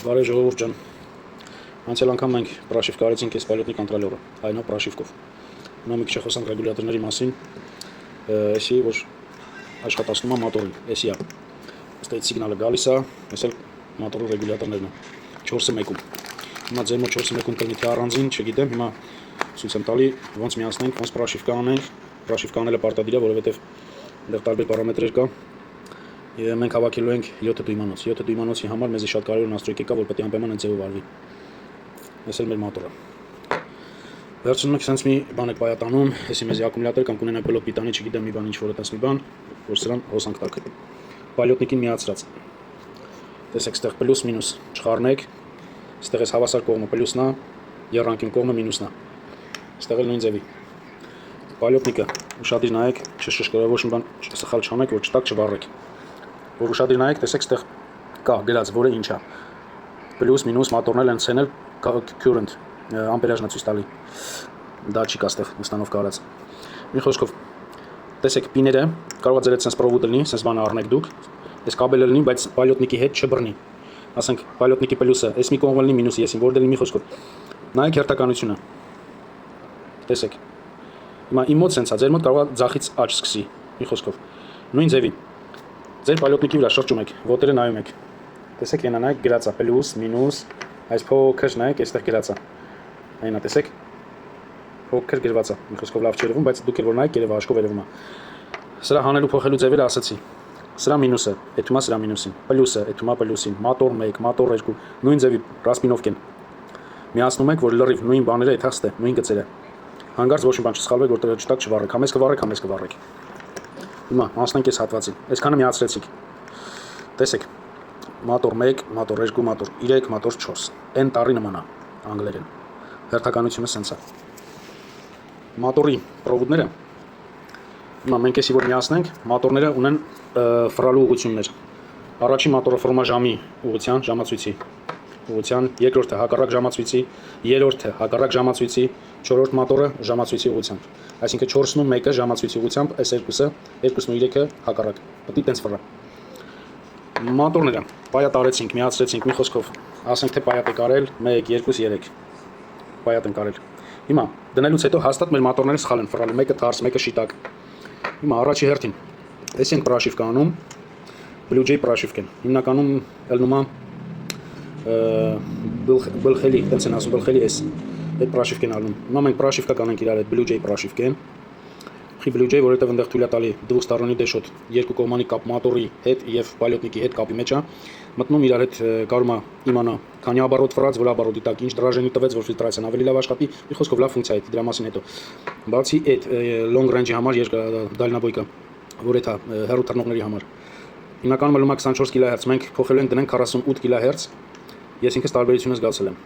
Բարև ժողովուրդ ջան, անցյալ անգամ մենք պրաշիվկա արեցինք այս պայլոտնի կոնտրոլորը, այնա պրաշիվկով։ Հիմա մի քիչ խոսանք ռեգուլյատորների մասին, էսի որ աշխատացնում է մոտորին, էսի է։ Ըստ այդ սիգնալը գալիս է, էս էլ մոտորի ռեգուլյատորներն են, 4-ը 1-ում։ Հիմա ձեր մոտ 4-ը 1-ում կլինի թե առանձին, չգիտեմ, հիմա ցույց եմ տալի, ոնց միացնենք, ոնց պրաշիվկա անենք, պրաշիվկա անելը պարտադիր է, որովհետև այնտեղ տարբեր պարամետրեր կա։ Եվ մենք հավաքելու ենք 7 դույմանոց։ 7 դույմանոցի համար մեզի շատ կարևոր նաստրոյկի կա, որ պետք է անպայման այն ձևով արվի։ Այս էլ մեր մոտորը։ Վերջնում ենք sense մի բան եք պայատանում, էսի մեզի ակումուլյատոր կամ կունենանք բլոկ պիտանի, չգիտեմ մի բան ինչ որ այդպես մի բան, որ սրան հոսանք տակ։ Պայլոտնիկին միացրած։ Տեսեք, այստեղ պլյուս մինուս չխառնեք։ Այստեղ էս հավասար կողմը պլյուսն է, եռանկյուն կողմը մինուսն է։ Այստեղ էլ նույն ձևի։ Պայլոտնիկը ուշադիր նայեք, չշշկորը ոչ մի բան սխալ չանեք, որ չտակ չվառեք։ Որ ուշադիր նայեք, տեսեք, այստեղ կա գրած, որը ինչ է։ Պլյուս, մինուս, մատորնել են ցենել current, ամպերաժն է ցույց տալի։ Դատչիկ է այստեղ նստանով կարած։ Մի խոսքով, տեսեք, պիները կարող է ձեր այդ sense provide լինի, sense բանը առնեք դուք, այս կաբելը լինի, բայց պայլոտնիկի հետ չբռնի։ Ասենք, պայլոտնիկի պլյուսը, այս մի կողմը լինի մինուսի, եսին, որտեղ լինի մի խոսքով։ Նայեք հերթականությունը։ Տեսեք։ Հիմա իմ մոտ sense-ա, ձեր մոտ կարող է ձախից աճ սկսի, մի խոսքով։ Նույն ձևի։ Ձեր պայլոտնիկի վրա շրջում եք, ոտերը նայում եք։ Տեսեք, ենա նայեք, գրած է պլյուս, մինուս, այս փոքր նայեք, այստեղ գրած է։ Այնա, տեսեք։ Փոքր գրված է։ Մի խոսքով լավ չերևում, բայց դուք էլ որ նայեք, երևա աշկով երևում է։ Սրա հանելու փոխելու ձևերը ասացի։ Սրա մինուսը, էթումա սրա մինուսին, պլյուսը, էթումա պլյուսին, մատոր 1, մատոր 2, նույն ձևի ռասպինովկեն։ Միացնում եք, որ լրիվ նույն բաները այդտեղ է, նույն գծերը։ Հանկարծ ոչ մի բան չսխալվեք, որտեղ չտակ չվառեք, համես կվառեք։ Հիմա անցնենք այս հատվածին։ Այսքանը միացրեցիք։ Տեսեք։ Մատոր 1, մատոր 2, մատոր 3, մատոր 4։ N տառի նման է անգլերեն։ Հերթականությունը սենց է։ Մատորի պրովուդները հիմա մենք էսի որ միացնենք, մատորները ունեն ֆրալու ուղղություններ։ Առաջին մատորը ֆորմա ժամի ուղղության, ժամացույցի ուղղության, երկրորդը հակառակ ժամացույցի, երրորդը հակառակ ժամացույցի, չորրորդ մատորը ժամացույցի ուղղությամբ։ Այսինքն 4-ն ու 1-ը ժամացույցի ուղղությամբ, այս երկուսը, 2-ն ու 3-ը հակառակ։ Պետք է տենց ֆրա։ Մատորները պայատ արեցինք, միացրեցինք մի խոսքով, ասենք թե պայատ եք արել 1, 2, 3 պայատ ենք արել։ Հիմա դնելուց հետո հաստատ մեր մատորները սխալ են ֆրալու, մեկը թարս, մեկը շիտակ։ Հիմա առաջի հերթին էս ենք պրաշիվկա անում, Blue Jay պրաշիվկեն։ Հիմնականում ելնում է բլխելի, տենց են ասում բլխելի էս, այդ պրաշիվկեն ալնում։ Հիմա մենք պրաշիվկա կանենք իրար այդ Blue Jay պրաշիվկեն։ Խի Blue Jay, որովհետև այնտեղ թույլ է տալի դուստարոնի դեշոտ, երկու կողմանի կապ մատորի հետ եւ պայլոտնիկի հետ կապի մեջ է, մտնում իրար հետ կարում է իմանա, քանի աբարոտ ֆրած, որ աբարոտի տակ ինչ դրաժենի տվեց, որ ֆիլտրացիան ավելի լավ աշխատի, մի խոսքով լավ ֆունկցիա է դրա մասին հետո։ Բացի այդ long range-ի համար դալնաբոյկա, որ էթա հեռու թռնողների համար։ Հիմնականում ելնում է 24 կհz, մենք փոխելու ենք դնենք 48 կհz, ես ինքս տարբերությունը զգացել եմ։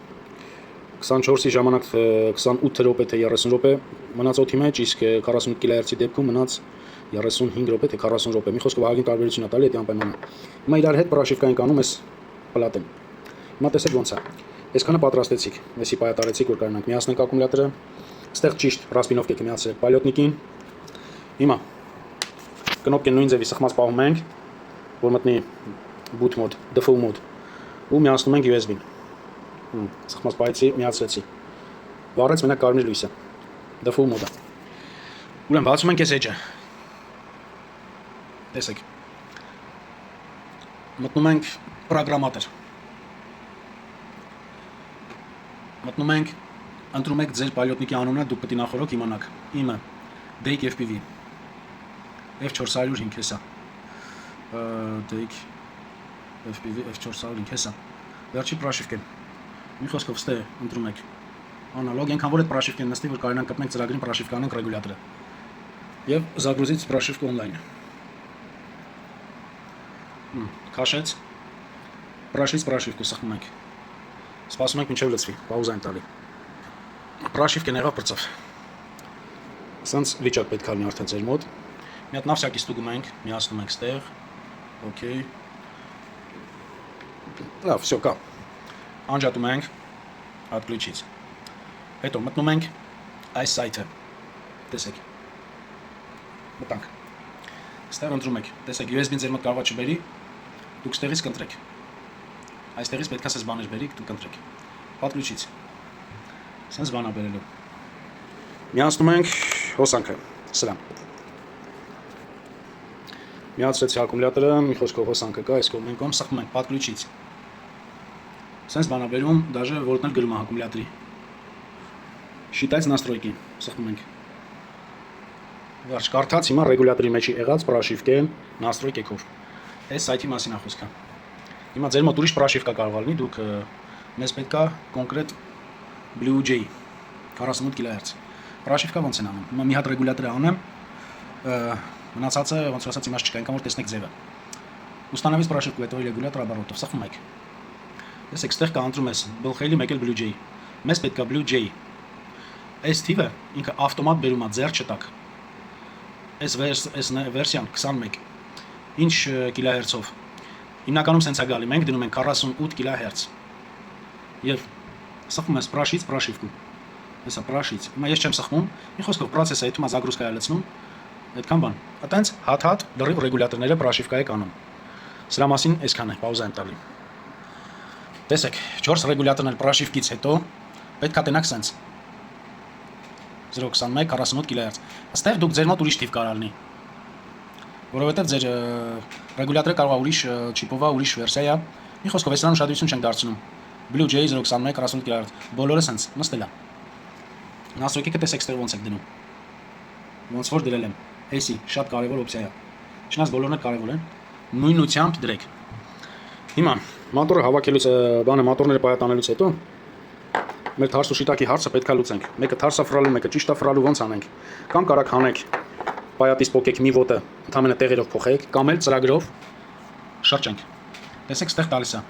24-ի ժամանակ 28 րոպե թե 30 րոպե մնաց օդի մեջ, իսկ 48 կհz-ի դեպքում մնաց 35 րոպե թե 40 րոպե։ Մի խոսքով ահագին տարբերություն է տալի այդ անպայման։ Հիմա իրար հետ պրաշիվկա ենք անում էս պլատեն։ Հիմա տեսեք ոնց է։ Այսքանը պատրաստեցիք։ Էսի պայատարեցիք, որ կարողանանք միացնենք ակումուլյատորը։ Այստեղ ճիշտ ռասպինովկը կմիացրեք պայլոտնիկին։ Հիմա կնոպկեն նույն ձևի սխմած պահում ենք, որ մտնի boot mode, default mode։ Ու միացնում ենք USB-ին։ Սխմած պայեցի, միացրեցի։ Վառեց մենակ կարմիր լույսը։ Default mode-ը։ Ուրեմն բացում ենք այս էջը։ Տեսեք։ Մտնում ենք պրոգրամատոր։ Մտնում ենք, ընտրում եք ձեր պայլոտնիկի անունը, դուք պետք է նախորդ իմանաք։ Իմը Dake FPV F405 հեսա։ Dake FPV F405 հեսա։ Վերջի պրաշիվկեն։ Մի խոսքով ստե ընտրում եք անալոգ, ենքան որ այդ պրաշիվկեն նստի, որ կարողանանք կպնենք ծրագրին պրաշիվկա անենք ռեգուլյատորը։ Եվ զագրուզից պրաշիվկա օնլայն։ Քաշեց։ Պրաշից պրաշիվկու սխմում ենք։ Սպասում ենք մինչև լցվի, պաուզա ենք տալի։ Պրաշիվկեն եղավ բրծավ։ Սենց վիճակ պետք է լինի արդեն ձեր մոտ։ Մի հատ նավսյակի ստուգում ենք, միացնում ենք ստեղ։ Okay։ Լավ, всё, կա։ Անջատում ենք atключить։ Հետո մտնում ենք այս սայթը։ Տեսեք։ Մտանք։ Ստեղ ընտրում եք։ Տեսեք, USB-ն ձեր մոտ կարող է չբերի, դուք ստեղից կընտրեք։ Այստեղից պետք է սենց բաներ բերիք, դուք ընտրեք։ Պատключից։ Սենց բանա բերելու։ Միացնում ենք հոսանքը, սրան։ Միացրեցի ակումուլյատորը, մի խոսքով հոսանքը կա, այս կողմին կողմ սխմում ենք պատключից։ Սենց բանա բերում, դաժե որտն էլ գրում է ակումուլյատորի։ Շիտայց настройки, սխմում ենք։ Վերջ կարդաց հիմա ռեգուլյատորի մեջի եղած պրաշիվկեն настройкեքով։ Այս սայթի մասին է խոսքը։ Հիմա ձեր մոտ ուրիշ պրաշիվկա կարող լինի, դուք մեզ պետք է կոնկրետ Blue Jay 48 կհz։ Պրաշիվկա ոնց են անում։ Հիմա մի հատ ռեգուլյատոր անեմ, մնացածը ոնց ասած իմաստ չկա, այնքան որ տեսնեք ձևը։ Установить պրաշիվկու հետո ռեգուլյատոր оборотов, սխմում եք։ Ես այստեղ կա ընտրում ես բլխելի մեկ էլ Blue Jay։ Մեզ պետք է Blue Jay։ Այս թիվը ինքը ավտոմատ բերում է ձեռ չտակ։ Այս վերսիան 21 ինչ կիլոհերցով։ Հիմնականում սենց է գալի, մենք դնում ենք 48 կիլոհերց։ Եվ սխմում ես պրաշից պրաշիվկու։ Հեսա պրաշից։ Հիմա ես չեմ սխմում, մի խոսքով պրոցեսը հետո մա զագրուսկա է լցնում։ Այդքան բան։ Այտենց հատ-հատ լրիվ ռեգուլյատորները պրաշիվկա եք անում։ Սրա մասին այսքան է, պաուզա եմ տալի։ Տեսեք, 4 ռեգուլյատորներ պրաշիվկից հետո պետք է տենաք սենց 0.21 48 կիլոհերց։ Այստեղ դուք ձեր մոտ ուրիշ թիվ կարող լինի։ Որովհետև ձեր ռեգուլյատորը կարող է ուրիշ չիպով է, ուրիշ վերսիա է։ Մի խոսքով այս դրան ուշադրություն չենք դարձնում։ Blue Jay 0.21 48 կիլոհերց։ Բոլորը սենց նստել է։ Настройки տեսեք ստեղ ոնց եք դնում։ Ոնց որ դրել եմ։ Էսի շատ կարևոր օպցիա է։ Չնայած բոլորն էլ կարևոր են։ Նույնությամբ դրեք։ Հիմա մոտորը հավաքելուց բանը մոտորները պայատանելուց հետո մեր թարս ու շիտակի հարցը պետք է լուծենք։ Մեկը թարսա ֆրալու, մեկը ճիշտ է ֆրալու, ոնց անենք։ Կամ կարակ հանեք պայատից փոկեք մի ոտը, ընդամենը տեղերով փոխեք, կամ էլ ծրագրով շրջենք։ Տեսեք, ստեղ տալիս է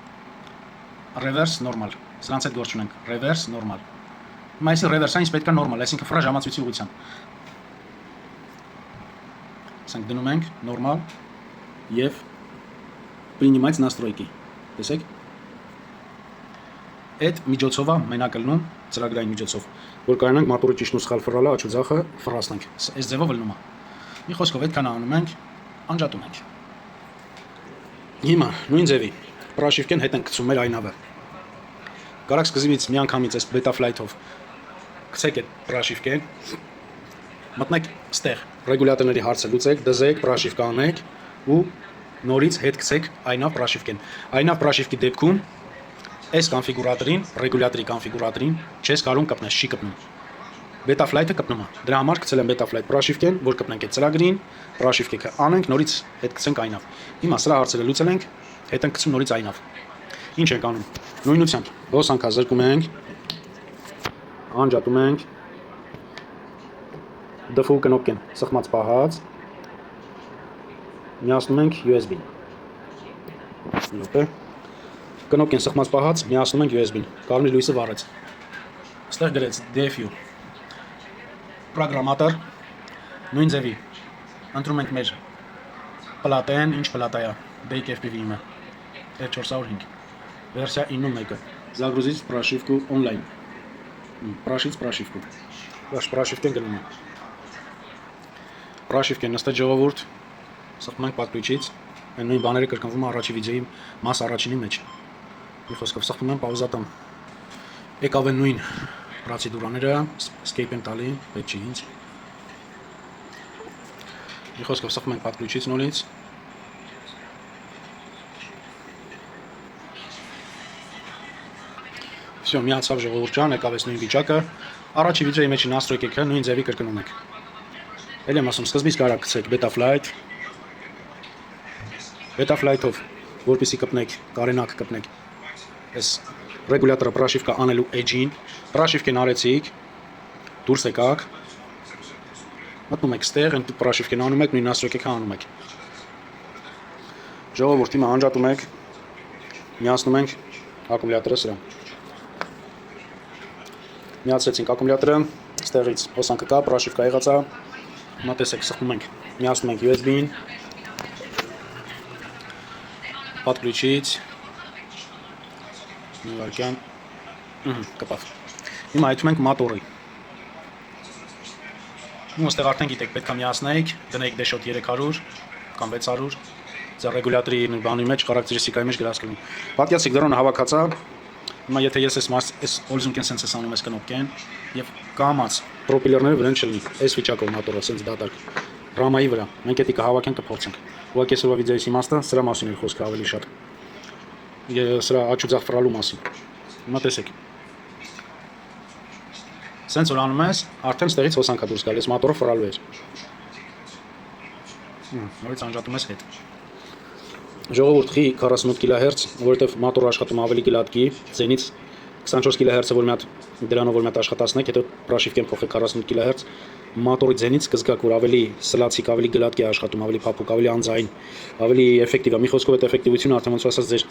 reverse normal։ Սրանց հետ գործ ունենք reverse normal։ Հիմա այսի reverse-ը ինչ պետք է normal, այսինքն ֆրա ժամացույցի ուղղությամբ։ Ասենք դնում ենք normal եւ принимать настройки։ Տեսեք։ Այդ միջոցով է մենակ լնում ծրագրային միջոցով, որ կարողանանք մոտորը ճիշտ ու սխալ ֆրալը աչուձախը ֆրացնենք։ Այս ձևով լնում է։ Մի խոսքով այդքան անում ենք, անջատում ենք։ Հիմա նույն ձևի պրաշիվկեն հետ ենք գցում մեր այնավը։ Կարակ սկզբից միանգամից այս beta flight-ով գցեք այդ պրաշիվկեն, մտնեք ստեղ ռեգուլյատորների հարցը լուծեք, դզեք, պրաշիվկա անեք ու նորից հետ գցեք այնավ պրաշիվկեն։ Այնավ պրաշիվկի դեպքում այս կոնֆիգուրատորին, ռեգուլյատորի կոնֆիգուրատորին չես կարող կպնես, չի կպնում։ Beta flight-ը կպնում է։ Դրա համար գցել եմ beta flight պրաշիվկեն, որ կպնենք այդ ծրագրին, պրաշիվկեքը անենք, նորից հետ գցենք այնավ։ Հիմա սրա հարցերը լուծել ենք, հետ ենք գցում նորից այնավ։ Ինչ ենք անում։ Նույնությամբ հոսանքա զրկում ենք, անջատում ենք, դֆու կնոպկեն սխմած պահած, միացնում ենք USB-ն։ Կնոպկեն սխմած պահած, միացնում ենք USB-ն, կարմիր լույսը վառեց։ Ստեղ գրեց DFU պրոգրամատոր, նույն ձևի, ընտրում ենք մեր պլատեն, ինչ պլատա է, Bake FPV-ը, R405, վերսիա 91-ը, զագրուզից պրաշիվկու online, պրաշից պրաշիվկու, պրաշիվկեն գնում է, պրաշիվկեն նստեց ժողովուրդ, սխմում ենք պատключից, այն նույն բաները կրկնվում է առաջի վիդեոյի մաս առաջինի մեջ, մի խոսքով սխմում եմ պաուզատամ, եկավ են նույն պրոցեդուրաները, escape եմ տալի, պետք չի ինձ, մի խոսքով սխմում ենք պատключից նորից, Всё, միացավ ժողովուրդ ջան, եկավ այս նույն վիճակը, առաջի վիդեոյի մեջի настройкեքը նույն ձևի կրկնում եք։ Էլ եմ ասում, սկզբից կարող գցեք beta flight, beta flight-ով, որպեսզի կպնեք, կարենակ կպնեք, այս ռեգուլյատորը պրաշիվկա անելու edge-ին, պրաշիվկեն արեցիք, դուրս եկաք, մտնում եք ստեղ, այն պրաշիվկեն անում եք, նույն настройкեքը անում եք։ Ժողովուրդ հիմա անջատում եք, միացնում ենք ակումուլյատորը սրա։ Միացրեցինք ակումուլյատորը, ստեղից հոսանքը կա, պրաշիվկա եղած է, հիմա տեսեք, սխմում ենք, միացնում ենք USB-ին, պատключից, մի վարկյան, կպավ, հիմա այդում ենք մոտորի, ու ստեղ արդեն գիտեք, պետք է միացնեիք, դնեիք դեշոտ 300 կամ 600, Ձեր ռեգուլյատորի բանի մեջ, խարակտերիստիկայի մեջ գրած կլինի։ Պատկերացրեք դրոնը հավաքած է։ Հիմա եթե ես այս օլզունկեն sense ես անում ես կնոպկեն եւ կամած պրոպիլերները վրան չլինի։ Այս վիճակով մոտորը sense դատարկ ռամայի վրա։ Մենք դա կհավաքենք կփորձենք։ Ուղղակի այսօրվա վիդեոյի իմաստը սրա մասին է խոսքը ավելի շատ։ Սրա աչուձախ ֆրալու մասին։ Հիմա տեսեք։ Sense որ անում ես, արդեն ստեղից հոսանքա դուրս գալիս, մոտորը ֆրալու է։ Նորից անջատում ես հետ։ Ժողովուրդ խի 48 կհz, որովհետև մոտորը աշխատում ավելի գլատկի, ձենից 24 կհz-ը որ մի հատ դրանով որ մի հատ աշխատացնեք, հետո պրաշիվկեն փոխեք 48 կհz, մոտորի ձենից կզգաք որ ավելի սլացիկ, ավելի գլատկի է աշխատում, ավելի փափուկ, ավելի անձայն, ավելի էֆեկտիվ է։ Մի խոսքով այդ էֆեկտիվությունը արդեն ոնց ասած ձեր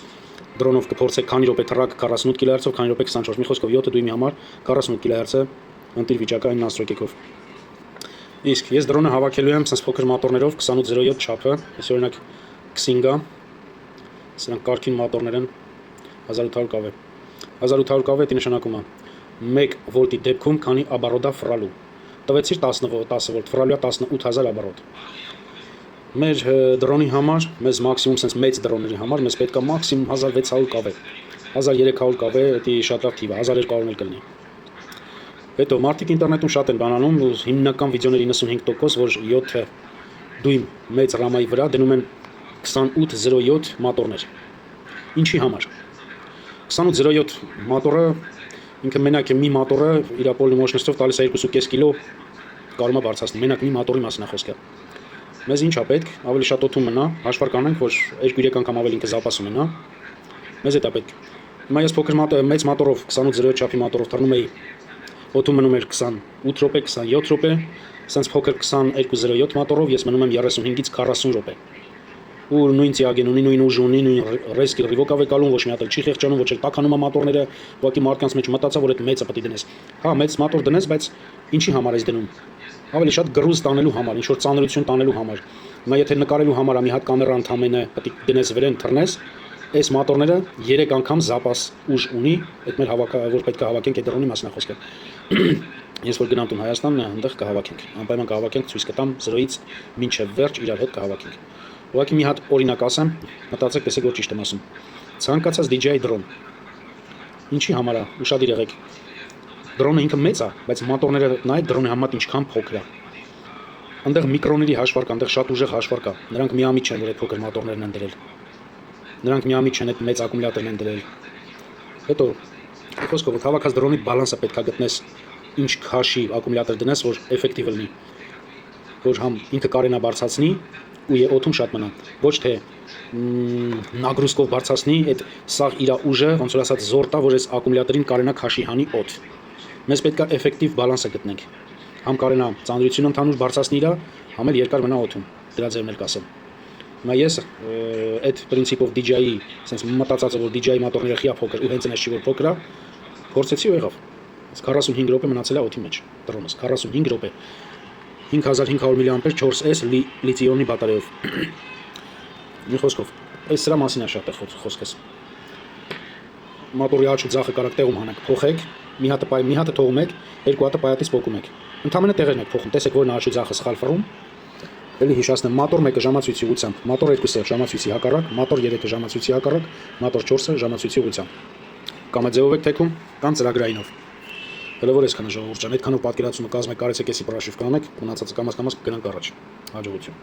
դրոնով կփորձեք քանի րոպե թռակ 48 կհz-ով, քանի րոպե 24, մի խոսքով 7 դույմի համար 48 կհz-ը ընտիր վիճակային настройкով։ Իսկ ես դրոնը հավաքելու եմ sense փոքր մոտորներով 2807 չափը, ես օրինակ 20 գա, սրանք կարգին մոտորներ են 1800 կվ։ 1800 կվ դա նշանակում է 1 վոլտի դեպքում քանի աբարոդա ֆրալու։ Տվեցիր 10 վոլտ, ֆրալուա 18000 աբարոդ։ Մեր դրոնի համար, մեզ մաքսիմում sense մեծ դրոնների համար մեզ պետք է մաքսիմում 1600 կվ։ 1300 կվ դա շատ լավ թիվ է, 1200-ն էլ կլինի։ Հետո մարդիկ ինտերնետում շատ են բանանում, հիմնական վիդեոների 95% որ 7 դույմ մեծ ռամայի վրա դնում են 2807 մոտորներ։ Ինչի համար։ 2807 մոտորը ինքը մենակ է մի մոտորը իր պոլիմոշնստով տալիս է 2.5 կիլո կարում է բարձրացնել։ Մենակ մի մոտորի մասին է խոսքը։ Մեզ ինչ է պետք, ավելի շատ օդում մնա, հաշվարկ անենք, որ 2-3 անգամ ավելի ինքը զապաս ունենա։ Մեզ դա պետք։ Հիմա ես փոքր մեծ մոտորով 2807 չափի մոտորով թռնում էի օդում մնում էր 28 րոպե, 27 րոպե, sense փոքր 2207 մոտորով ես մնում եմ 35-ից 40 րոպե։ Ու նույն ծիագեն ունի, նույն ուժ ունի, նույն ռեսկի ռիվոկավ է կալում, ոչ մի հատ չի խեղճանում, ոչ էլ տականում է մոտորները, ուղղակի մարդկանց մեջ մտածա, որ այդ մեծը պետք է դնես։ Հա, մեծ մոտոր դնես, բայց ինչի համար ես դնում։ Ավելի շատ գրուզ տանելու համար, ինչ որ ծանրություն տանելու համար։ Հիմա եթե նկարելու համար մի հատ կամերա ընդամենը պետք է դնես վրան թռնես, այս մոտորները 3 անգամ զապաս ուժ ունի, այդ մեր որ պետք է հավաքենք այդ դրոնի մասն է խոսքը։ Ես որ գնամ տուն Հայաստան, այնտեղ կհավաքենք։ Անպայման կհավաքենք, ցույց կտամ 0-ից մինչև վերջ իրար հետ կհավաքենք։ Ուղղակի մի հատ օրինակ ասեմ, մտածեք, տեսեք որ ճիշտ եմ ասում։ Ցանկացած DJI դրոն։ Ինչի համար է, ուշադիր եղեք։ Դրոնը ինքը մեծ է, բայց մոտորները նայեք դրոնի համեմատ ինչքան փոքր է։ Այնտեղ միկրոների հաշվարկ, այնտեղ շատ ուժեղ հաշվարկ է։ Նրանք միամիտ չեն, որ այդ փոքր մոտորներն են դրել։ Նրանք միամիտ չեն, այդ մեծ ակումուլյատորն են դրել։ Հետո խոսքով հավաքած դրոնի բալանսը պետք է գտնես, ինչ քաշի ակումուլյատոր դնես, որ էֆեկտիվ լինի, որ համ ինքը կարենա բարձրացնի ու օդում շատ մնա, ոչ թե նագրուսկով բարձրացնի, այդ սաղ իր ուժը, ոնց որ ասած զոր տա, որ այս ակումուլյատորին կարենա քաշի հանի օդ։ Մեզ պետք է էֆեկտիվ բալանսը գտնենք։ Համ կարենա ծանրությունը ընդհանուր բարձրացնի իր, համ էլ երկար մնա օդում։ Դրա ձևն էլ կասեմ։ Հիմա ես այդ principով DJI, sense մտածածը որ DJI մոտորները խիա փոքր ու հենց այնպես չի որ փոքր է, փորձեցի ու եղավ։ 45 րոպե մնացել է օդի մեջ, դրոնս 45 րոպե։ 5500 մԱ 4S լիթիոնի բատարեով։ Մի խոսքով, այս սրա մասին է շատ խոսքս։ Մոտորի աչու ձախը կարակ տեղում հանեք, փոխեք, մի հատը թողում եք, երկու հատը պայատից փոխում եք։ Ընդհանրապես տեղերն եք փոխում, տեսեք որ նա աչու ձախը սխալ ֆռում։ Էլի հիշացնեմ, մոտոր 1-ը ժամացույցի ուղղությամբ, մոտոր 2-ը ժամացույցի հակառակ, մոտոր 3-ը ժամացույցի հակառակ, մոտոր 4-ը ժամացույցի ուղղությամբ։ Կամ ձևով եք թեքում, կամ ծրագրայինով։ Հələ որ այսքանը ժողովուրդ ջան, այդքանով պատկերացումը կազմեք, կարեցեք էսի պրաշիվ կանեք, մնացածը կամաց կգնանք առաջ։ Հաջողություն։